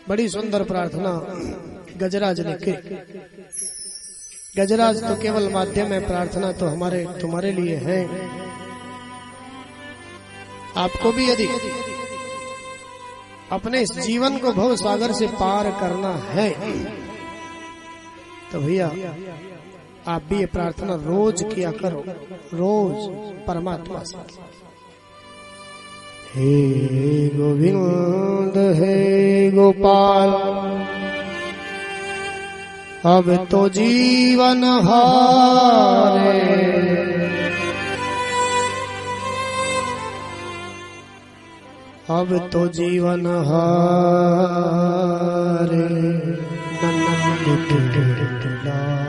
बड़ी सुंदर प्रार्थना गजराज लिखे। गजराज तो केवल माध्यम है, प्रार्थना तो हमारे तुम्हारे लिए है। आपको भी यदि अपने इस जीवन को भव सागर से पार करना है तो भैया आप भी ये प्रार्थना रोज किया करो, रोज परमात्मा से। हे गोविंद हे गोपाल, अब तो जीवन हारे, अब तो जीवन हारे, नन्द दुलारे।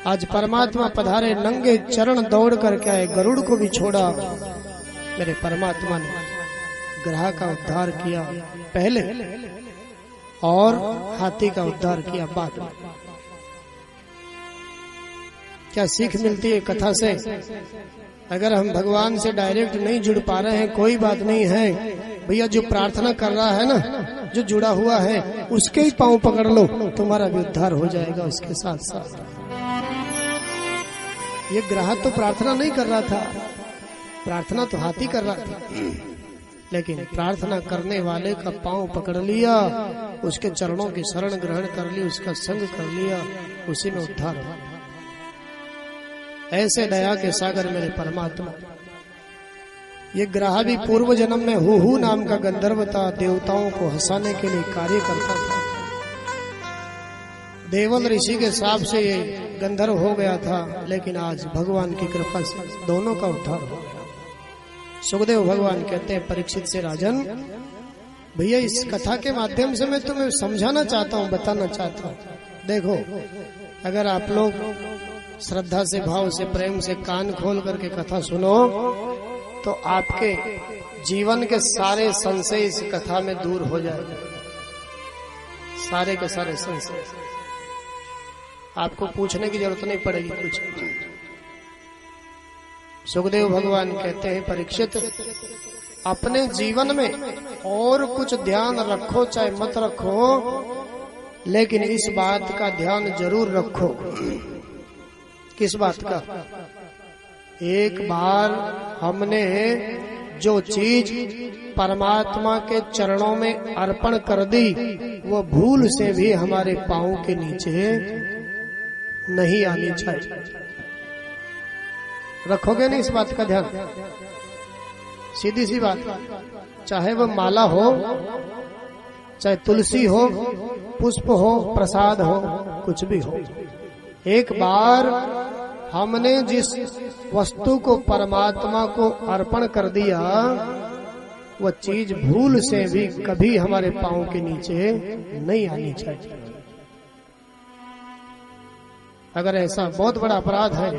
आज परमात्मा पधारे, नंगे चरण दौड़ करके आए, गरुड़ को भी छोड़ा। मेरे परमात्मा ने ग्रह का उद्धार किया पहले और हाथी का उद्धार किया बाद में। क्या सीख मिलती है कथा से? अगर हम भगवान से डायरेक्ट नहीं जुड़ पा रहे हैं कोई बात नहीं है भैया, जो प्रार्थना कर रहा है ना, जो जुड़ा हुआ है उसके ही पांव पकड़ लो, तुम्हारा भी उद्धार हो जाएगा उसके साथ साथ। ये ग्राहक तो प्रार्थना नहीं कर रहा था, प्रार्थना तो हाथी कर रहा था, लेकिन प्रार्थना करने वाले का पांव पकड़ लिया, उसके चरणों की शरण ग्रहण कर ली, उसका संग कर लिया, उसी में उद्धार हुआ। ऐसे दया के सागर मेरे परमात्मा। ये ग्रह भी पूर्व जन्म में हु नाम का गंधर्व था, देवताओं को हंसाने के लिए कार्य करता था। देवल ऋषि के शाप से ये गंधर्व हो गया था, लेकिन आज भगवान की कृपा से दोनों का उद्धार हो गया। सुखदेव भगवान कहते हैं परीक्षित से, राजन भैया इस कथा के माध्यम से मैं तुम्हें समझाना चाहता हूँ, बताना चाहता हूँ। देखो, अगर आप लोग श्रद्धा से, भाव से, प्रेम से कान खोल करके कथा सुनो तो आपके जीवन के सारे संशय इस कथा में दूर हो जाएंगे। सारे के सारे संशय आपको पूछने की जरूरत नहीं पड़ेगी कुछ। सुखदेव भगवान कहते हैं परीक्षित, अपने जीवन में और कुछ ध्यान रखो चाहे मत रखो, लेकिन इस बात का ध्यान जरूर रखो। किस बात का? एक बार हमने जो चीज परमात्मा के चरणों में अर्पण कर दी, वो भूल से भी हमारे पांव के नीचे नहीं आनी चाहिए। रखोगे नहीं इस बात का ध्यान? सीधी सी बात, चाहे वो माला हो, चाहे तुलसी हो, पुष्प हो, प्रसाद हो, कुछ भी हो, एक बार हमने जिस वस्तु को परमात्मा को अर्पण कर दिया, वह चीज भूल से भी कभी हमारे पांव के नीचे नहीं आनी चाहिए। अगर ऐसा बहुत बड़ा अपराध है,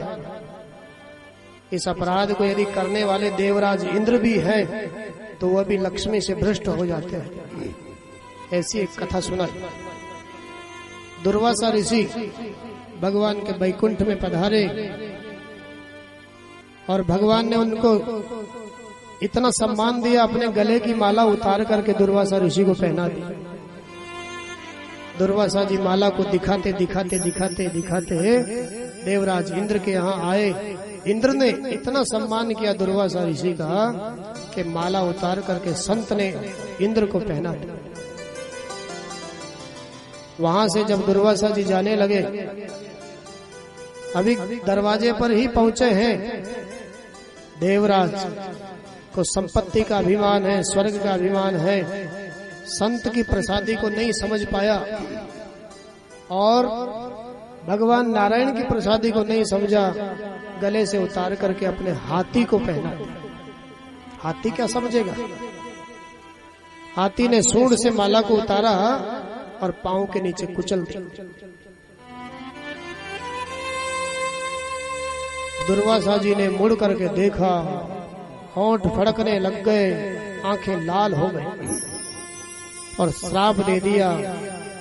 इस अपराध को यदि करने वाले देवराज इंद्र भी है तो वह भी लक्ष्मी से भ्रष्ट हो जाते हैं। ऐसी एक कथा सुना। दुर्वासा ऋषि भगवान के बैकुंठ में पधारे और भगवान ने उनको इतना सम्मान दिया, अपने गले की माला उतार करके दुर्वासा ऋषि को पहना दी। दुर्वासा जी माला को दिखाते दिखाते दिखाते दिखाते देवराज इंद्र के यहाँ आए। इंद्र ने इतना सम्मान किया दुर्वासा ऋषि का कि माला उतार करके संत ने इंद्र को पहना दिया। वहां से जब दुर्वासा जी जाने लगे, अभी दरवाजे पर ही पहुंचे हैं, देवराज को संपत्ति का अभिमान है, स्वर्ग का अभिमान है, संत की प्रसादी को नहीं समझ पाया और भगवान नारायण की प्रसादी को नहीं समझा, गले से उतार करके अपने हाथी को पहना। हाथी क्या समझेगा? हाथी ने सूंड से माला को उतारा और पांव के नीचे कुचल दिया। दुर्वासा जी ने मुड़ करके देखा, होंठ फड़कने लग गए, आंखें लाल हो गई और श्राप दे दिया,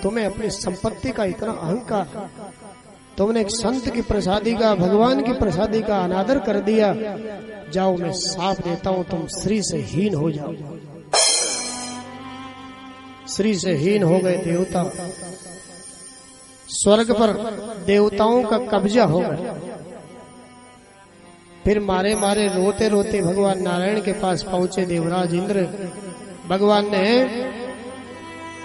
तुम्हें अपनी संपत्ति का इतना अहंकार, तुमने एक संत की प्रसादी का, भगवान की प्रसादी का अनादर कर दिया। जाओ, मैं साफ देता हूं, तुम श्री से हीन हो जाओ। श्री से हीन हो गए देवता, स्वर्ग पर देवताओं का कब्जा हो गया। फिर मारे मारे रोते रोते भगवान नारायण के पास पहुंचे देवराज इंद्र। भगवान ने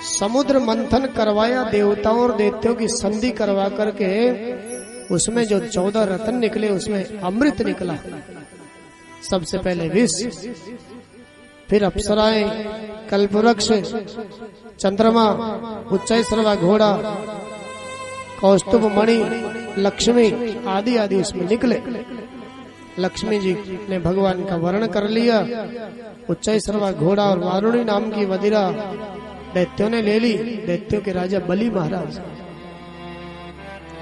समुद्र मंथन करवाया, देवताओं और दैत्यों की संधि करवा करके उसमें जो 14 रत्न निकले उसमें अमृत निकला। सबसे पहले विष, फिर अप्सराएं, कल्पवृक्ष, चंद्रमा, उच्चैश्रवा घोड़ा, कौस्तुभ मणि, लक्ष्मी आदि आदि उसमें निकले। लक्ष्मी जी ने भगवान का वर्ण कर लिया। उच्चैश्रवा घोड़ा और वारुणी नाम की मदिरा दैत्यों ने ले ली, दैत्यों के राजा बलि महाराज।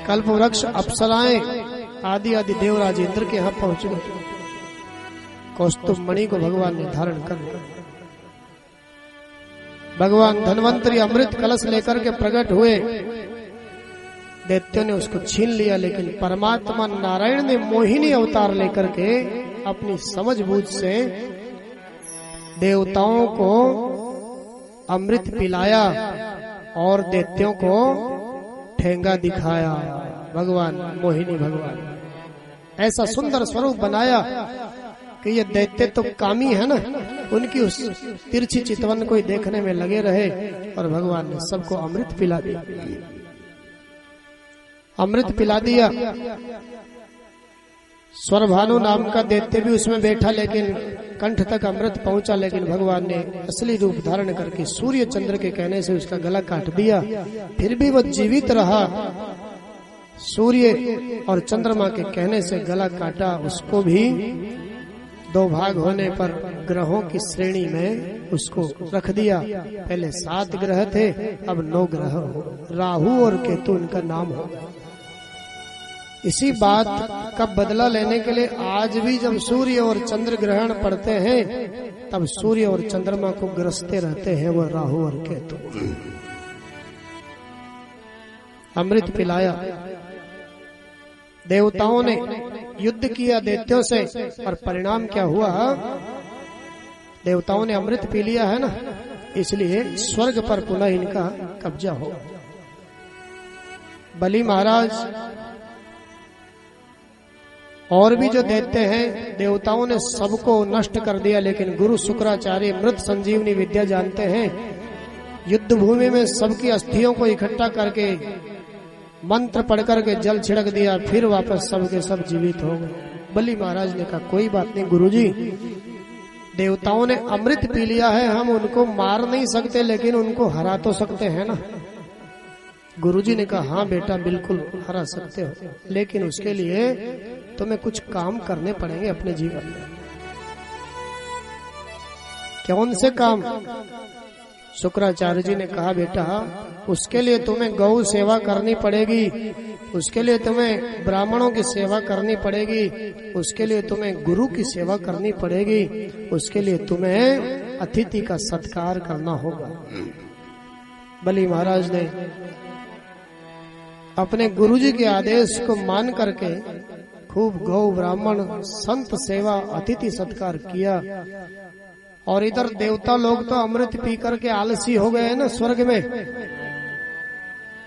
कल्पवृक्ष, अप्सराएं आदि आदि देवराज इंद्र के यहाँ पहुंच गए। कौस्तुभ मणि को भगवान ने धारण कर लिया। भगवान धन्वंतरी अमृत कलश लेकर के प्रकट हुए। दैत्यों ने उसको छीन लिया, लेकिन परमात्मा नारायण ने मोहिनी अवतार लेकर के अपनी समझ बूझ से देवताओं को अमृत पिलाया और दैत्यों को ठेंगा दिखाया। भगवान मोहिनी भगवान ऐसा सुंदर स्वरूप बनाया कि ये दैत्य तो कामी है ना, उनकी उस तिरछी चितवन को ही देखने में लगे रहे। और भगवान ने सबको अमृत पिला दिया। अमृत पिला दिया। स्वरभानु नाम का दैत्य भी उसमें बैठा, लेकिन कंठ तक अमृत पहुंचा, लेकिन भगवान ने असली रूप धारण करके सूर्य चंद्र के कहने से उसका गला काट दिया। फिर भी वह जीवित रहा। सूर्य और चंद्रमा के कहने से गला काटा। उसको भी 2 भाग होने पर ग्रहों की श्रेणी में उसको रख दिया। पहले 7 ग्रह थे, अब 9 ग्रह हो। राहु और केतु उनका नाम हो। इसी बात का बदला लेने के लिए आज भी जब सूर्य और चंद्र ग्रहण पड़ते हैं, तब सूर्य और चंद्रमा को ग्रसते रहते हैं वो राहु और केतु। अमृत पिलाया। देवताओं ने युद्ध किया दैत्यों से, और परिणाम क्या हुआ? देवताओं ने अमृत पी लिया है ना, इसलिए स्वर्ग पर पुनः इनका कब्जा हो। बलि महाराज और भी जो दैत्य हैं, देवताओं ने सबको नष्ट कर दिया, लेकिन गुरु शुक्राचार्य मृत संजीवनी विद्या जानते हैं। युद्ध भूमि में सबकी अस्थियों को इकट्ठा करके मंत्र पढ़ करके जल छिड़क दिया, फिर वापस सबके सब जीवित हो गए। बलि महाराज ने कहा कोई बात नहीं गुरुजी, देवताओं ने अमृत पी लिया है, हम उनको मार नहीं सकते, लेकिन उनको हरा तो सकते हैं ना। गुरुजी ने कहा हाँ बेटा बिल्कुल हरा सकते हो, लेकिन उसके लिए तुम्हें कुछ काम करने पड़ेंगे अपने जीवन में। कौन से काम? शुक्राचार्य जी ने कहा बेटा उसके लिए तुम्हें गौ सेवा करनी पड़ेगी, उसके लिए तुम्हें ब्राह्मणों की सेवा करनी पड़ेगी, उसके लिए तुम्हें गुरु की सेवा करनी पड़ेगी, उसके लिए तुम्हें अतिथि का सत्कार करना होगा। बलि महाराज ने अपने गुरुजी के आदेश को मान करके खूब गौ ब्राह्मण संत सेवा अतिथि सत्कार किया। और इधर देवता लोग तो अमृत पी करके आलसी हो गए हैं ना स्वर्ग में।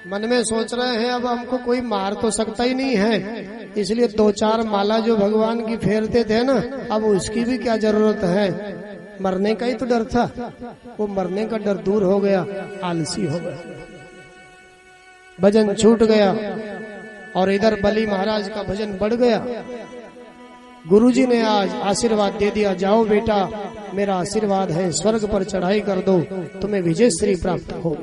मन में सोच रहे हैं अब हमको कोई मार तो सकता ही नहीं है, इसलिए 2-4 माला जो भगवान की फेरते थे ना, अब उसकी भी क्या जरूरत है, मरने का ही तो डर था। वो मरने का डर दूर हो गया, आलसी हो गया, भजन छूट गया। और इधर बलि महाराज का भजन बढ़ गया। गुरुजी ने आज आशीर्वाद दे दिया, जाओ बेटा मेरा आशीर्वाद है, स्वर्ग पर चढ़ाई कर दो, तुम्हें विजय श्री प्राप्त हो।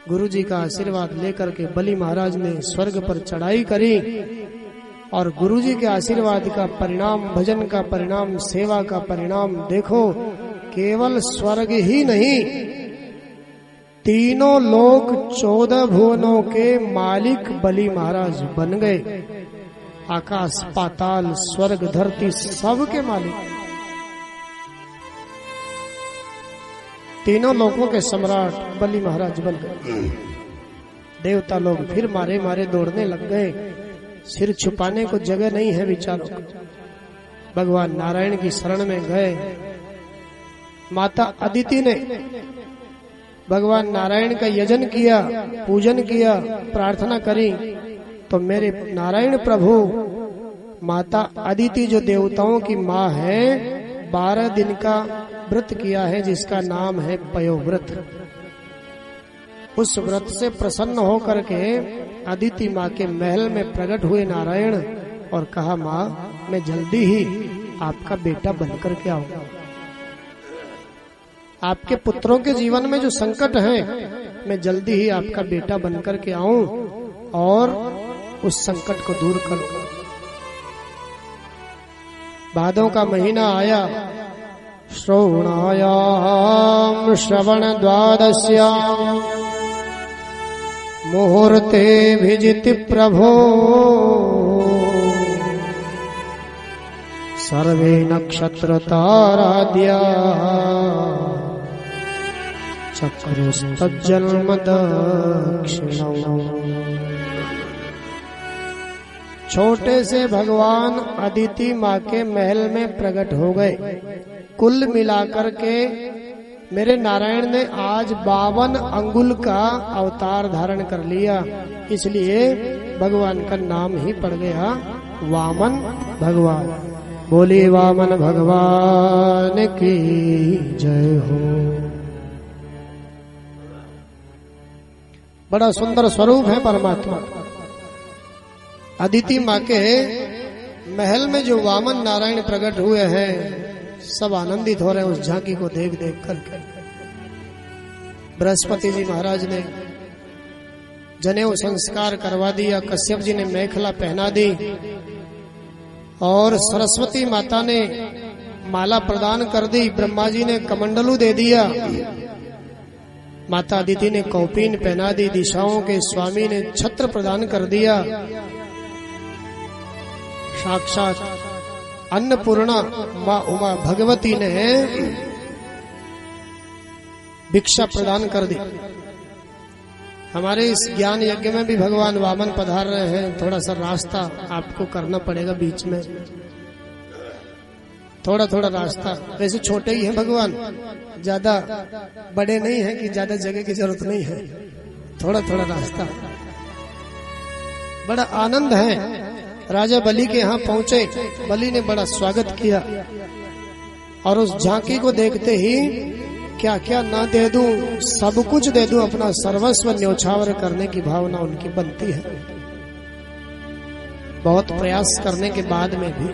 गुरुजी का आशीर्वाद लेकर के बलि महाराज ने स्वर्ग पर चढ़ाई करी। और गुरुजी के आशीर्वाद का परिणाम, भजन का परिणाम, सेवा का परिणाम देखो, केवल स्वर्ग ही नहीं, तीनों लोक 14 भुवनों के मालिक बलि महाराज बन गए। आकाश पाताल स्वर्ग धरती सबके मालिक, तीनों लोकों के सम्राट बलि महाराज बन गए। देवता लोग फिर मारे मारे दौड़ने लग गए। सिर छुपाने को जगह नहीं है विचारों को। भगवान नारायण की शरण में गए। माता अदिति ने भगवान नारायण का यजन किया, पूजन किया, प्रार्थना करी, तो मेरे नारायण प्रभु माता अदिति जो देवताओं की माँ है, 12 दिन का व्रत किया है जिसका नाम है पयोव्रत। उस व्रत से प्रसन्न होकर के अदिति माँ के महल में प्रकट हुए नारायण और कहा, माँ मैं जल्दी ही आपका बेटा बनकर के आऊंगा। आपके पुत्रों के जीवन में जो संकट है, मैं जल्दी ही आपका बेटा बनकर के आऊं और उस संकट को दूर करूं। भादों का महीना आया। श्रवणायाम श्रवण द्वादश्याम मुहूर्ते भिजिति प्रभो सर्वे नक्षत्र ताराद्या चक्रुस्तज्जन्म दक्षिणम्। छोटे से भगवान अदिति माँ के महल में प्रकट हो गए। कुल मिलाकर के मेरे नारायण ने आज 52 अंगुल का अवतार धारण कर लिया, इसलिए भगवान का नाम ही पड़ गया वामन भगवान। बोले वामन भगवान की जय हो। बड़ा सुंदर स्वरूप है परमात्मा। अदिति माँ के महल में जो वामन नारायण प्रकट हुए हैं, सब आनंदित हो रहे हैं उस झांकी को देख देख कर। बृहस्पति जी महाराज ने जनेऊ संस्कार करवा दिया, कश्यप जी ने मेखला पहना दी और सरस्वती माता ने माला प्रदान कर दी, ब्रह्मा जी ने कमंडलू दे दिया, माता अदिति ने कौपीन पहना दी, दिशाओं के स्वामी ने छत्र प्रदान कर दिया। साक्षात अन्नपूर्णा माँ उमा भगवती ने भिक्षा प्रदान कर दी। हमारे इस ज्ञान यज्ञ में भी भगवान वामन पधार रहे हैं। थोड़ा सा रास्ता आपको करना पड़ेगा बीच में, थोड़ा थोड़ा रास्ता। वैसे छोटे ही हैं भगवान, ज्यादा बड़े नहीं हैं कि ज्यादा जगह की जरूरत नहीं है। थोड़ा थोड़ा रास्ता। बड़ा आनंद है। राजा बलि के यहाँ पहुंचे, बलि ने बड़ा स्वागत किया और उस झांकी को देखते ही क्या क्या ना दे दूं, सब कुछ दे दूं, अपना सर्वस्व न्योछावर करने की भावना उनकी बनती है। बहुत प्रयास करने के बाद में भी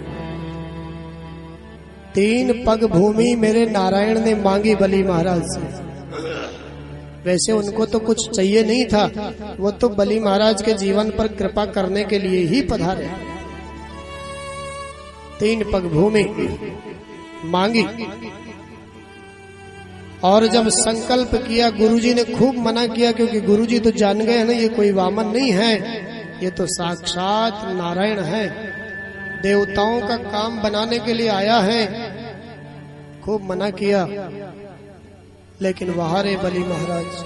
3 पग भूमि मेरे नारायण ने मांगी बलि महाराज से। वैसे उनको तो कुछ चाहिए नहीं था, वो तो बलि महाराज के जीवन पर कृपा करने के लिए ही पधारे। 3 पग भूमि मांगी और जब संकल्प किया, गुरुजी ने खूब मना किया, क्योंकि गुरुजी तो जान गए ना ये कोई वामन नहीं है, ये तो साक्षात नारायण है, देवताओं का काम बनाने के लिए आया है। खूब मना किया, लेकिन वहां रे बलि महाराज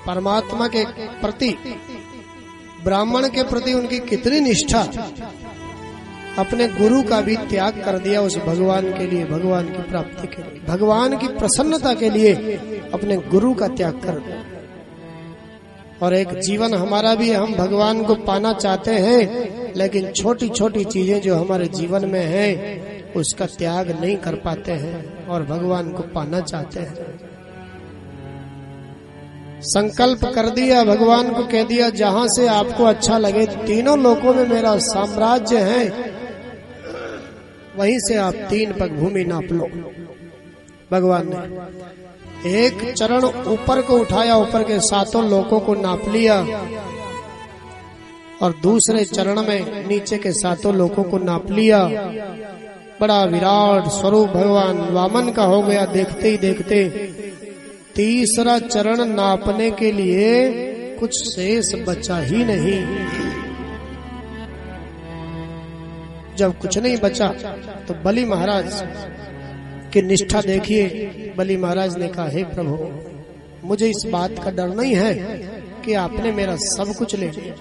परमात्मा के प्रति, ब्राह्मण के प्रति उनकी कितनी निष्ठा, अपने गुरु का भी त्याग कर दिया उस भगवान के लिए, भगवान की प्राप्ति के लिए, भगवान की प्रसन्नता के लिए अपने गुरु का त्याग कर दिया। और एक जीवन हमारा भी, हम भगवान को पाना चाहते हैं, लेकिन छोटी छोटी चीजें जो हमारे जीवन में है उसका त्याग नहीं कर पाते हैं और भगवान को पाना चाहते हैं। संकल्प कर दिया, भगवान को कह दिया जहां से आपको अच्छा लगे, तीनों लोकों में मेरा साम्राज्य है, वहीं से आप 3 पग भूमि नाप लो। भगवान ने एक चरण ऊपर को उठाया, ऊपर के 7 लोकों को नाप लिया और दूसरे चरण में नीचे के 7 लोकों को नाप लिया। बड़ा विराट स्वरूप भगवान वामन का हो गया। देखते ही देखते तीसरा चरण नापने के लिए कुछ शेष बचा ही नहीं। जब कुछ नहीं बचा तो बलि महाराज की निष्ठा देखिए। बलि महाराज ने कहा, हे प्रभु, मुझे इस बात का डर नहीं है कि कि आपने मेरा सब कुछ ले लिया।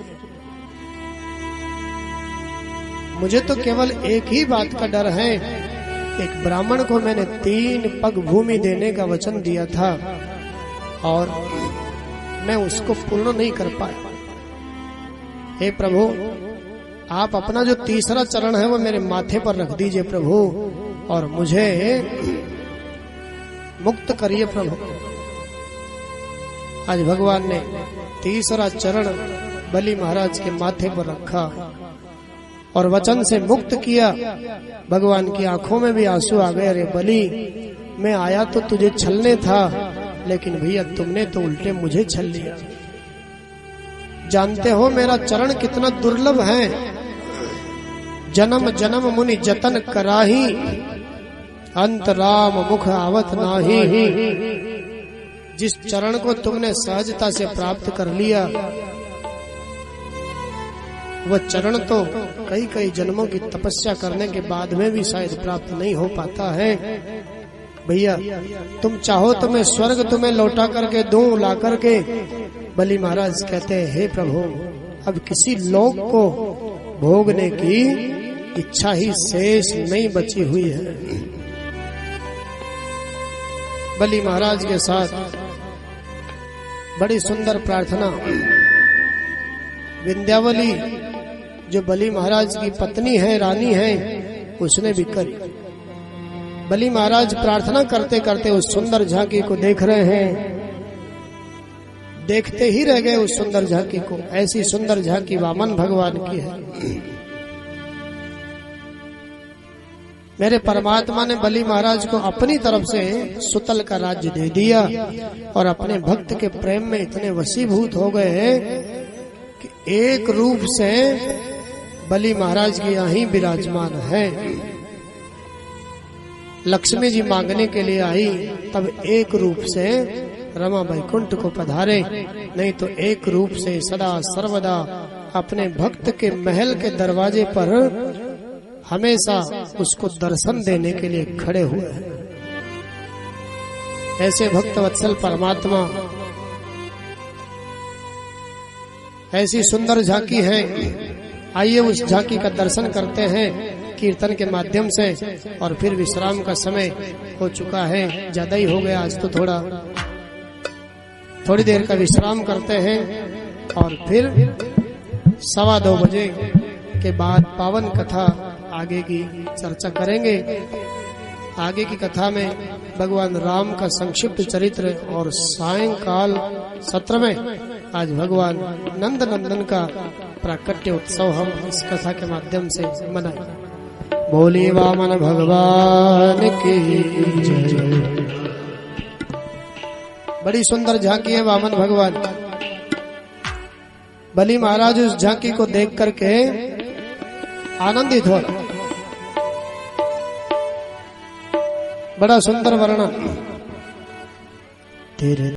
मुझे तो केवल एक ही बात का डर है, एक ब्राह्मण को मैंने 3 पग भूमि देने का वचन दिया था और मैं उसको पूर्ण नहीं कर पाया। हे प्रभु, आप अपना जो तीसरा चरण है वो मेरे माथे पर रख दीजिए प्रभु, और मुझे मुक्त करिए प्रभु। आज भगवान ने तीसरा चरण बलि महाराज के माथे पर रखा और वचन से मुक्त किया। भगवान की आंखों में भी आंसू आ गए। अरे बलि, मैं आया तो तुझे छलने था, लेकिन भैया तुमने तो उल्टे मुझे छल लिया। जानते हो मेरा चरण कितना दुर्लभ है, जन्म जन्म मुनि जतन कराही, अंत राम मुख आवत नाही। जिस चरण को तुमने सहजता से प्राप्त कर लिया, वह चरण तो कई कई जन्मों की तपस्या करने के बाद में भी शायद प्राप्त नहीं हो पाता है। भैया तुम चाहो तो मैं स्वर्ग तुम्हें लौटा करके दूं, ला करके। बलि महाराज कहते हैं, हे प्रभु, अब किसी लोक को भोगने की इच्छा ही शेष नहीं बची हुई है। बलि महाराज के साथ बड़ी सुंदर प्रार्थना विंध्यावली, जो बलि महाराज की पत्नी है, रानी है, उसने भी करी। बलि महाराज प्रार्थना करते करते उस सुंदर झांकी को देख रहे हैं, देखते ही रह गए उस सुंदर झांकी को। ऐसी सुंदर झांकी वामन भगवान की है। मेरे परमात्मा ने बलि महाराज को अपनी तरफ से सुतल का राज्य दे दिया और अपने भक्त के प्रेम में इतने वशीभूत हो गए कि एक रूप से बलि महाराज की यहाँ ही विराजमान है। लक्ष्मी जी मांगने के लिए आई, तब एक रूप से रमा वैकुंठ को पधारे, नहीं तो एक रूप से सदा सर्वदा अपने भक्त के महल के दरवाजे पर हमेशा उसको दर्शन देने के लिए खड़े हुए हैं। ऐसे भक्त वत्सल परमात्मा, ऐसी सुंदर झांकी है। आइए उस झांकी का दर्शन करते हैं कीर्तन के माध्यम से, और फिर विश्राम का समय हो चुका है, ज्यादा ही हो गया आज, तो थोड़ी देर का विश्राम करते हैं और फिर 2:15 बजे के बाद पावन कथा आगे की चर्चा करेंगे। आगे की कथा में भगवान राम का संक्षिप्त चरित्र और सायंकाल सत्र में आज भगवान नंद नंदन का प्राकट्य उत्सव हम इस कथा के माध्यम से मनाएं। बोले वामन भगवान की जय। बड़ी सुंदर झांकी है वामन भगवान। बलि महाराज उस झांकी को देख करके आनंदित हो। बड़ा सुंदर वर्णन। तेरे